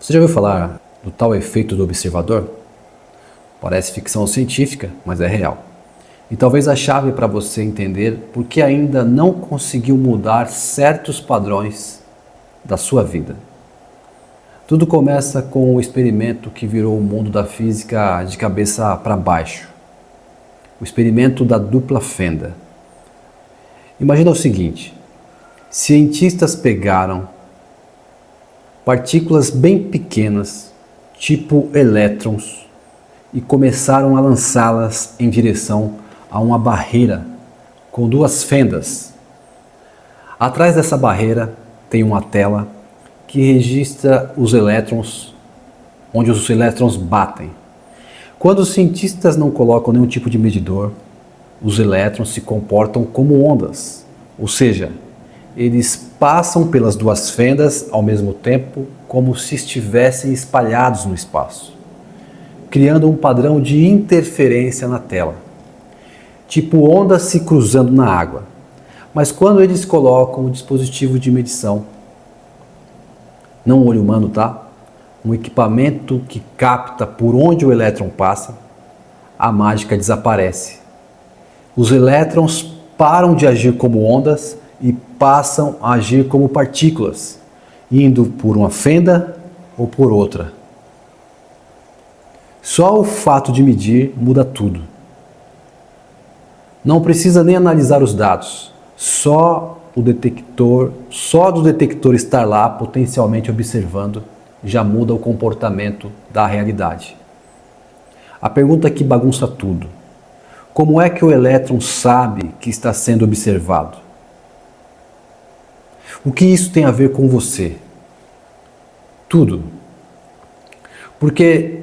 Você já ouviu falar do tal efeito do observador? Parece ficção científica, mas é real. E talvez a chave para você entender por que ainda não conseguiu mudar certos padrões da sua vida. Tudo começa com o experimento que virou o mundo da física de cabeça para baixo. O experimento da dupla fenda. Imagina o seguinte: cientistas pegaram partículas bem pequenas, tipo elétrons, e começaram a lançá-las em direção a uma barreira com duas fendas. Atrás dessa barreira tem uma tela que registra os elétrons, onde os elétrons batem. Quando os cientistas não colocam nenhum tipo de medidor, os elétrons se comportam como ondas, ou seja, eles passam pelas duas fendas ao mesmo tempo, como se estivessem espalhados no espaço, criando um padrão de interferência na tela, tipo ondas se cruzando na água. Mas quando eles colocam o dispositivo de medição, não o olho humano, tá? Um equipamento que capta por onde o elétron passa, a mágica desaparece. Os elétrons param de agir como ondas e passam a agir como partículas, indo por uma fenda ou por outra. Só o fato de medir muda tudo. Não precisa nem analisar os dados, só do detector estar lá potencialmente observando já muda o comportamento da realidade. A pergunta que bagunça tudo: como é que o elétron sabe que está sendo observado? O que isso tem a ver com você? Tudo. Porque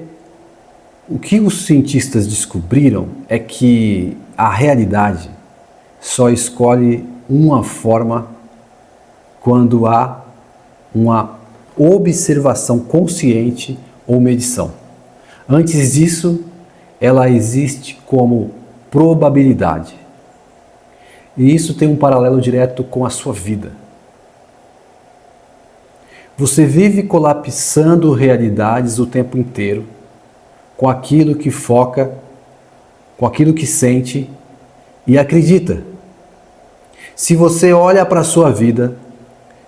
o que os cientistas descobriram é que a realidade só escolhe uma forma quando há uma observação consciente ou medição. Antes disso, ela existe como probabilidade. E isso tem um paralelo direto com a sua vida. Você vive colapsando realidades o tempo inteiro, com aquilo que foca, com aquilo que sente e acredita. Se você olha para a sua vida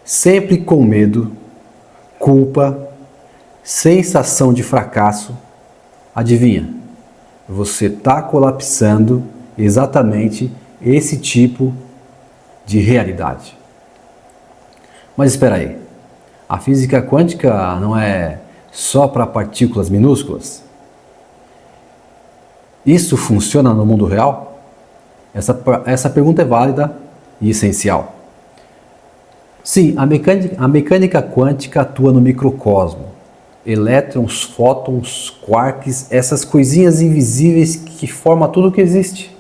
sempre com medo, culpa, sensação de fracasso, adivinha? Você está colapsando exatamente esse tipo de realidade. Mas espera aí, a física quântica não é só para partículas minúsculas? Isso funciona no mundo real? Essa pergunta é válida e essencial. Sim, a mecânica quântica atua no microcosmo. Elétrons, fótons, quarks, essas coisinhas invisíveis que formam tudo o que existe.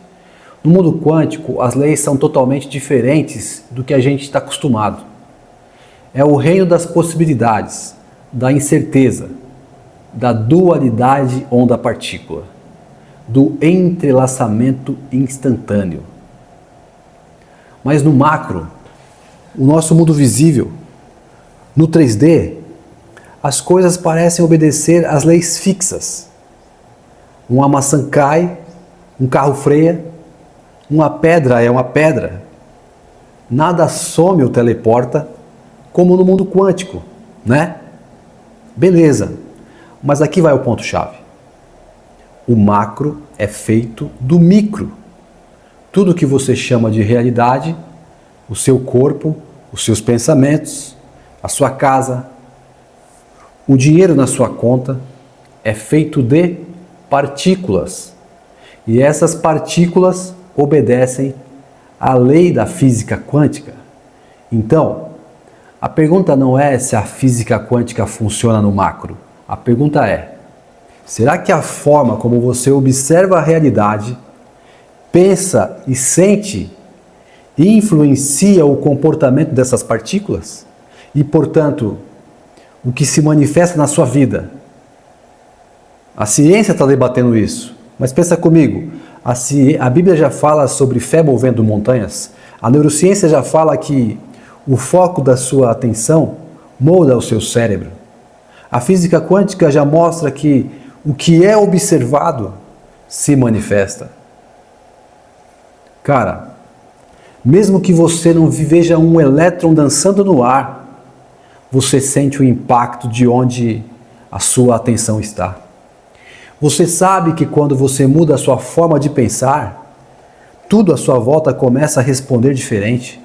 No mundo quântico, as leis são totalmente diferentes do que a gente está acostumado. É o reino das possibilidades, da incerteza, da dualidade onda-partícula, do entrelaçamento instantâneo. Mas no macro, o nosso mundo visível, no 3D, as coisas parecem obedecer às leis fixas. Uma maçã cai, um carro freia, uma pedra é uma pedra. Nada some ou teleporta, como no mundo quântico, né? Beleza, mas aqui vai o ponto-chave. O macro é feito do micro. Tudo que você chama de realidade, o seu corpo, os seus pensamentos, a sua casa, o dinheiro na sua conta, é feito de partículas. E essas partículas obedecem à lei da física quântica. Então, a pergunta não é se a física quântica funciona no macro. A pergunta é: será que a forma como você observa a realidade, pensa e sente, influencia o comportamento dessas partículas? E, portanto, o que se manifesta na sua vida? A ciência está debatendo isso. Mas pensa comigo, a Bíblia já fala sobre fé movendo montanhas. A neurociência já fala que o foco da sua atenção molda o seu cérebro. A física quântica já mostra que o que é observado se manifesta. Cara, mesmo que você não veja um elétron dançando no ar, você sente o impacto de onde a sua atenção está. Você sabe que quando você muda a sua forma de pensar, tudo à sua volta começa a responder diferente.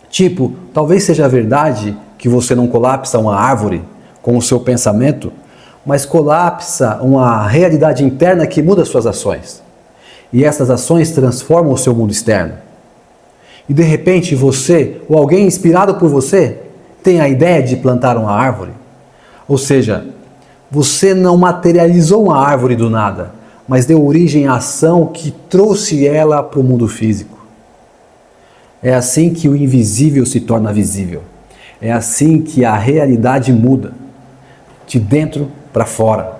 Tipo, talvez seja verdade que você não colapsa uma árvore com o seu pensamento, mas colapsa uma realidade interna que muda suas ações. E essas ações transformam o seu mundo externo. E de repente você, ou alguém inspirado por você, tem a ideia de plantar uma árvore. Ou seja, você não materializou uma árvore do nada, mas deu origem à ação que trouxe ela para o mundo físico. É assim que o invisível se torna visível. É assim que a realidade muda, de dentro para fora.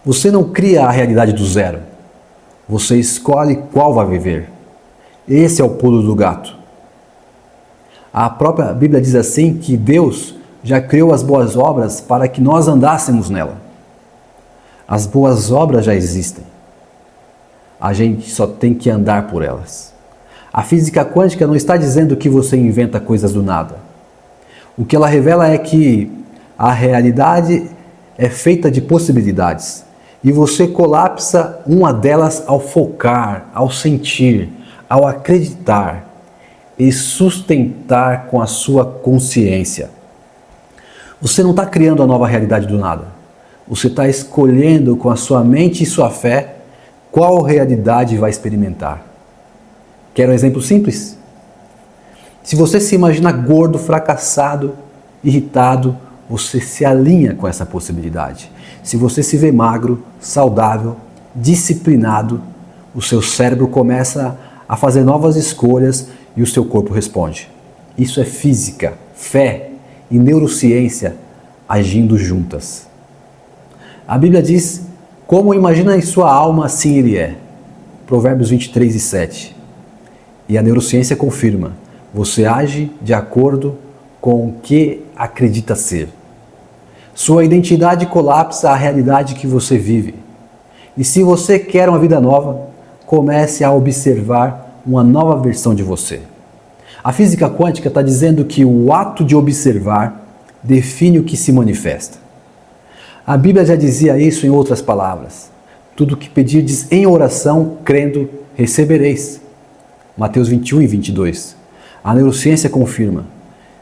Você não cria a realidade do zero. Você escolhe qual vai viver. Esse é o pulo do gato. A própria Bíblia diz assim que Deus já criou as boas obras para que nós andássemos nela. As boas obras já existem. A gente só tem que andar por elas. A física quântica não está dizendo que você inventa coisas do nada. O que ela revela é que a realidade é feita de possibilidades. E você colapsa uma delas ao focar, ao sentir, ao acreditar e sustentar com a sua consciência. Você não está criando a nova realidade do nada. Você está escolhendo com a sua mente e sua fé qual realidade vai experimentar. Quer um exemplo simples? Se você se imagina gordo, fracassado, irritado, você se alinha com essa possibilidade. Se você se vê magro, saudável, disciplinado, o seu cérebro começa a fazer novas escolhas e o seu corpo responde. Isso é física, fé e neurociência agindo juntas. A Bíblia diz, como imagina em sua alma, assim ele é. Provérbios 23:7. E a neurociência confirma, você age de acordo com o que acredita ser. Sua identidade colapsa a realidade que você vive. E se você quer uma vida nova, comece a observar uma nova versão de você. A física quântica está dizendo que o ato de observar define o que se manifesta. A Bíblia já dizia isso em outras palavras. Tudo que pedirdes em oração, crendo, recebereis. Mateus 21:22. A neurociência confirma.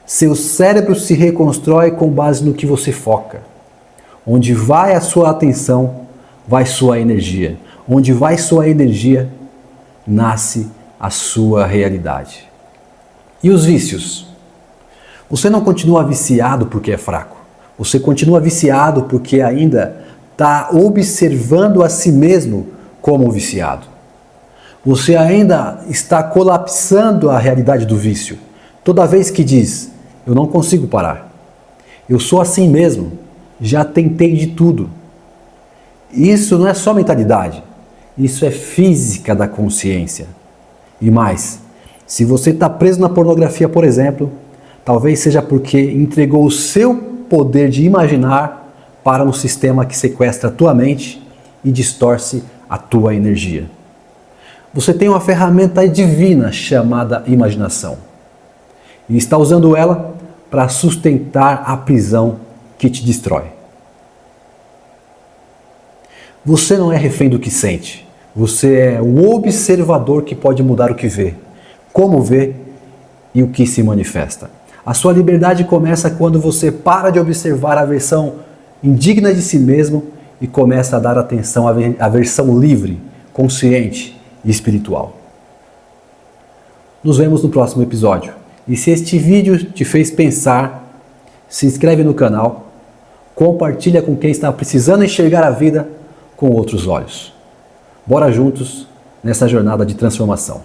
Seu cérebro se reconstrói com base no que você foca. Onde vai a sua atenção, vai sua energia. Onde vai sua energia, nasce a sua realidade. E os vícios? Você não continua viciado porque é fraco. Você continua viciado porque ainda está observando a si mesmo como um viciado. Você ainda está colapsando a realidade do vício. Toda vez que diz, eu não consigo parar. Eu sou assim mesmo. Já tentei de tudo. Isso não é só mentalidade. Isso é física da consciência. E mais, se você está preso na pornografia, por exemplo, talvez seja porque entregou o seu poder de imaginar para um sistema que sequestra a tua mente e distorce a tua energia. Você tem uma ferramenta divina chamada imaginação. E está usando ela para sustentar a prisão que te destrói. Você não é refém do que sente. Você é o observador que pode mudar o que vê, como vê e o que se manifesta. A sua liberdade começa quando você para de observar a versão indigna de si mesmo e começa a dar atenção à versão livre, consciente e espiritual. Nos vemos no próximo episódio. E se este vídeo te fez pensar, se inscreve no canal, compartilha com quem está precisando enxergar a vida com outros olhos. Bora juntos nessa jornada de transformação.